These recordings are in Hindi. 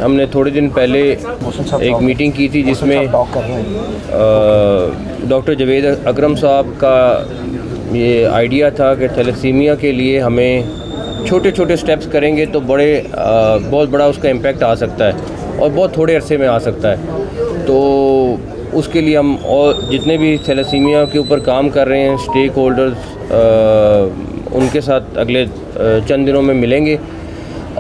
हमने थोड़े दिन पहले एक मीटिंग की थी जिसमें डॉक्टर जावेद अकरम साहब का ये आइडिया था कि थैलेसीमिया के लिए हमें छोटे छोटे स्टेप्स करेंगे तो बहुत बड़ा उसका इम्पैक्ट आ सकता है और बहुत थोड़े अरसे में आ सकता है। तो उसके लिए हम और जितने भी थैलेसीमिया के ऊपर काम कर रहे हैं स्टेक होल्डर्स, उनके साथ अगले चंद दिनों में मिलेंगे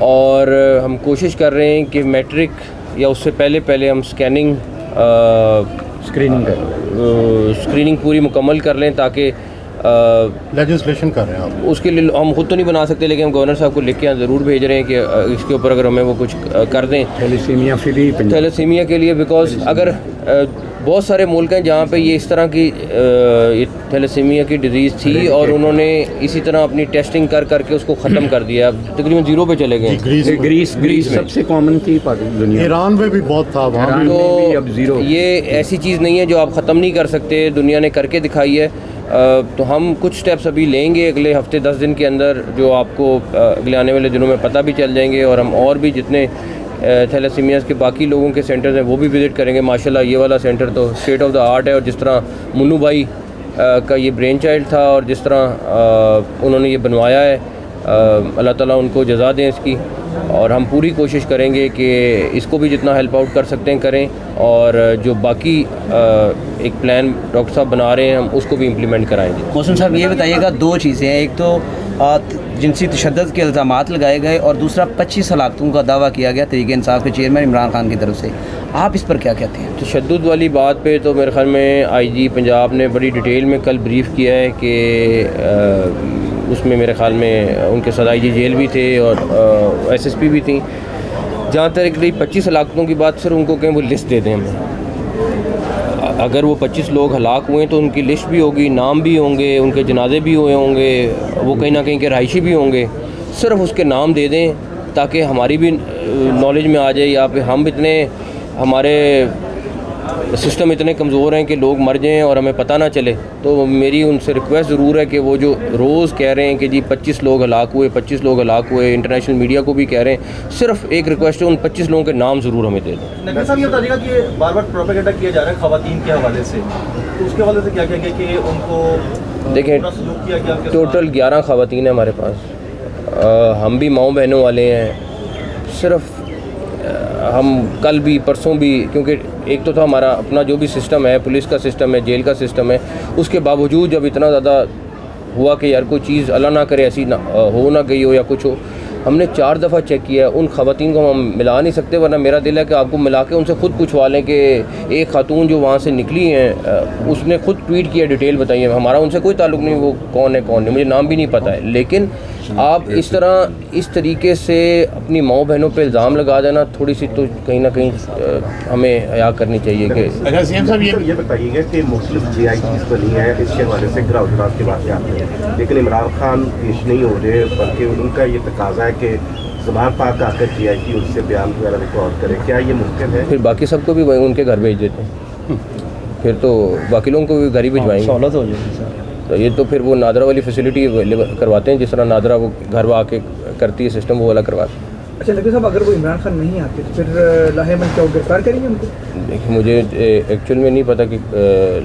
और हम कोशिश कर रहे हैं कि मैट्रिक या उससे पहले हम स्क्रीनिंग पूरी मुकम्मल कर लें ताकि लेजिस्लेशन कर रहे हैं आप। उसके लिए हम खुद तो नहीं बना सकते, लेकिन हम गवर्नर साहब को लिख के ज़रूर भेज रहे हैं कि इसके ऊपर अगर हमें वो कुछ कर दें थैलेसीमिया के लिए। बिकॉज अगर बहुत सारे मुल्क हैं जहाँ पे ये इस तरह की थैलेसीमिया की डिजीज़ थी और उन्होंने इसी तरह अपनी टेस्टिंग कर करके उसको ख़त्म कर दिया, तकरीबन ज़ीरो पे चले गए। ग्रीस सबसे कॉमन थी दुनिया, ईरान में भी बहुत था, वहाँ तो अब ज़ीरो। ये ऐसी चीज़ नहीं है जो आप ख़त्म नहीं कर सकते, दुनिया ने करके दिखाई है। तो हम कुछ स्टेप्स अभी लेंगे अगले हफ्ते 10 दिन के अंदर, जो आपको अगले आने वाले दिनों में पता भी चल जाएंगे। और हम और भी जितने थैलेसीमियाज़ के बाकी लोगों के सेंटर्स हैं वो भी विज़िट करेंगे। माशाल्लाह ये वाला सेंटर तो स्टेट ऑफ द आर्ट है, और जिस तरह मुन्नू भाई का ये ब्रेन चाइल्ड था और जिस तरह उन्होंने ये बनवाया है, अल्लाह ताला उनको जज़ा दें इसकी। और हम पूरी कोशिश करेंगे कि इसको भी जितना हेल्प आउट कर सकते हैं करें, और जो बाकी एक प्लान डॉक्टर साहब बना रहे हैं हम उसको भी इम्प्लीमेंट कराएंगे। मोहसिन साहब ये बताइएगा, दो चीज़ें हैं, एक तो जिनसी तशद्दुद के इल्ज़ामात लगाए गए और दूसरा 25 हलाकतों का दावा किया गया तहरीक इंसाफ के चेयरमैन इमरान खान की तरफ से, आप इस पर क्या कहते हैं? तशद्दुद वाली बात पे तो मेरे ख्याल में IG पंजाब ने बड़ी डिटेल में कल ब्रीफ़ किया है कि उसमें मेरे ख्याल में उनके साथ IG जेल भी थे और SSP भी थी। जहाँ तक रही 25 हलाकतों की बात, सर उनको कहें वो लिस्ट दे दें हमें। अगर वो 25 लोग हलाक हुए तो उनकी लिस्ट भी होगी, नाम भी होंगे, उनके जनाजे भी हुए होंगे, वो कहीं ना कहीं के रहायशी भी होंगे। सिर्फ उसके नाम दे दें ताकि हमारी भी नॉलेज में आ जाए। या फिर हम इतने, हमारे सिस्टम इतने कमज़ोर हैं कि लोग मर जाएं और हमें पता ना चले। तो मेरी उनसे रिक्वेस्ट ज़रूर है कि वो जो रोज़ कह रहे हैं कि जी 25 लोग हलाक हुए, 25 लोग हलाक हुए, इंटरनेशनल मीडिया को भी कह रहे हैं, सिर्फ एक रिक्वेस्ट है, उन 25 लोगों के नाम ज़रूर हमें दे दें। नकवी साहब ये बताइएगा कि बार बार प्रोपेगेंडा किया जा रहा है ख़वातीन के हवाले से, तो उसके हवाले से क्या क्या कि उनको देखें, किया गया? टोटल 11 ख़वातीन हैं हमारे पास। हम भी माओ बहनों वाले हैं। सिर्फ हम कल भी परसों भी, क्योंकि एक तो था हमारा अपना जो भी सिस्टम है, पुलिस का सिस्टम है, जेल का सिस्टम है, उसके बावजूद जब इतना ज़्यादा हुआ कि यार कोई चीज़ अल्लाह ना करे ऐसी ना हो ना गई हो या कुछ हो, हमने 4 दफ़ा चेक किया। उन ख़वातीन को हम मिला नहीं सकते, वरना मेरा दिल है कि आपको मिला के उनसे ख़ुद पूछवा लें कि एक खातून जो वहाँ से निकली हैं उसने ख़ुद ट्वीट किया, डिटेल बताइए। हमारा उनसे कोई ताल्लुक़ नहीं, वो कौन है कौन नहीं, मुझे नाम भी नहीं पता है। लेकिन आप इस तरीके से अपनी माओ बहनों पे इल्ज़ाम लगा देना, थोड़ी सी तो कहीं ना कहीं हमें हया करनी चाहिए। कि अच्छा सीएम साहब ये बताइएगा कि मुख्तलिफ GITs बनी है, इसके हवाले से गिरावट की बात आती है, लेकिन इमरान खान पेश नहीं हो रहे, बल्कि उनका ये तकाजा है कि ज़मान पाक आकर GIT उनसे बयान वगैरह रिकॉर्ड करे। क्या ये मुमकिन है? फिर बाकी सबको भी उनके घर भेज देते हैं, फिर तो बाकी लोगों को भी घर ही भिजवाएंगे। सहूलत हो जाएगी सर। तो ये तो फिर वो नादरा वाली फैसिलिटी करवाते हैं, जिस तरह नादरा वो घर में आके करती है सिस्टम, वो वाला करवाते हैं। अच्छा नकवी साहब, अगर वो इमरान खान नहीं आते तो फिर लाहेमन क्या गिरफ्तार करेंगे उनको? देखिए, मुझे एक्चुअल में नहीं पता कि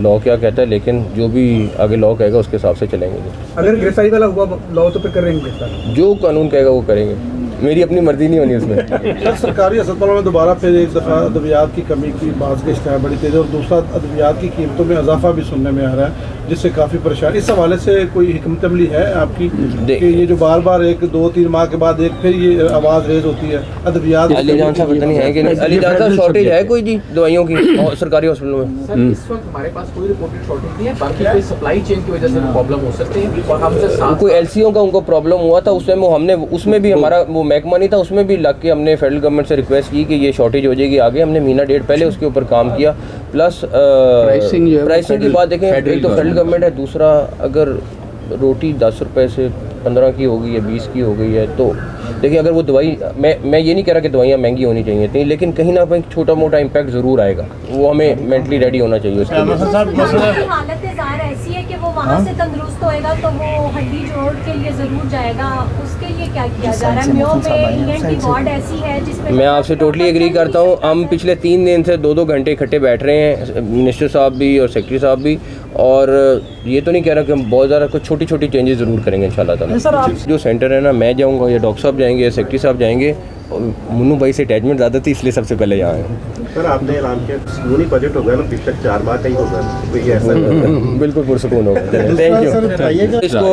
लॉ क्या कहता है, लेकिन जो भी आगे लॉ कहेगा उसके हिसाब से चलेंगे। अगर गिरफ्तारी वाला हुआ लॉ तो फिर करेंगे गिरफ्तार? जो कानून कहेगा वो करेंगे, मेरी अपनी मर्जी नहीं होनी उसमें। सर सरकारी अस्पतालों में दोबारा फिर एक दफ़ा अद्वियात की कमी की बात का इश्तिहार बड़ी तेज़ है, और दूसरा अद्वियात की कीमतों में इजाफा भी सुनने में आ रहा है, जिससे काफ़ी परेशानी। इस हवाले से कोई हिकमत अमली है आपकी कि ये जो बार बार 1-2-3 माह के बाद एक फिर ये आवाज़ रेज होती है अद्वियात? अली जान साहब पता नहीं है कि नहीं, अली जान साहब शॉर्टेज है कोई जी दवाइयों की सरकारी हॉस्पिटलों में? सर इस वक्त हमारे पास कोई रिपोर्टेड शॉर्टेज नहीं है, बाकी कोई सप्लाई चेन की वजह से प्रॉब्लम हो सकती है। और हमसे साथ कोई LCO का उनको प्रॉब्लम हुआ था, उसमें वो हमने उसमें भी हमारा वो महकमा नहीं था, उसमें भी लग के हमने फेडरल गवर्नमेंट से रिक्वेस्ट की कि ये शॉर्टेज हो जाएगी आगे। हमने महीना डेढ़ पहले उसके ऊपर काम किया। प्लस प्राइसिंग की बात देखें, एक तो फेडरल गवर्नमेंट है, दूसरा अगर रोटी 10 रुपये से 15 की हो गई है, 20 की हो गई है, तो देखिए अगर वो दवाई, मैं ये नहीं कह रहा कि दवाइयाँ महंगी होनी चाहिए थी, लेकिन कहीं ना कहीं छोटा मोटा इम्पैक्ट ज़रूर आएगा, वो हमें मेंटली रेडी होना चाहिए उसके लिए। हालत ज़ाहिर ऐसी है कि वो वहाँ से तंदुरुस्त होएगा तो वो हड्डी जोड़ के लिए ज़रूर जाएगा, उसके लिए क्या किया जा रहा है? म्यो में ENT वार्ड ऐसी है जिसमें मैं आपसे टोटली एग्री करता हूँ। हम पिछले 3 दिन से 2-2 घंटे इकट्ठे बैठ रहे हैं, मिनिस्टर साहब भी और सेक्रेटरी साहब भी, और ये तो नहीं कह रहा कि हम बहुत ज़्यादा कुछ छोटी छोटी चेंजेस ज़रूर करेंगे इंशाल्लाह ताला। जो सेंटर है ना, मैं जाऊँगा या डॉक्टर साहब जाएंगे या सेक्रेटरी साहब जाएंगे, और मुन्नू भाई से अटैचमेंट ज़्यादा थी इसलिए सबसे पहले यहाँ आए। सर आपने ऐलान किया सुकूनी बजट होगा ना, पिछले 4 माह का ही होगा, तो ये ऐसा बिल्कुल पुरसुकून होगा। Thank you. इसको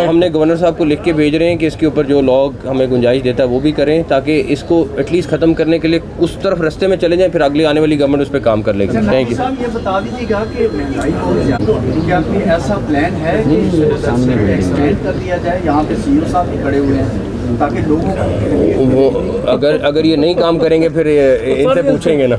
हमने गवर्नर साहब को लिख के भेज रहे हैं कि इसके ऊपर जो लॉग हमें गुंजाइश देता है वो भी करें, ताकि इसको एटलीस्ट ख़त्म करने के लिए उस तरफ रास्ते में चले जाएं, फिर अगली आने वाली गवर्नमेंट उस पर काम कर लेगी। Thank you. ये बता दीजिएगा कि महंगाई बहुत ज़्यादा है, क्या कोई ऐसा प्लान है कि एक्सटेंड कर दिया जाए? यहाँ पे CEO साहब भी खड़े हुए हैं ताकि लोगों को वो अगर ये नहीं काम करेंगे फिर इनसे पूछेंगे ना।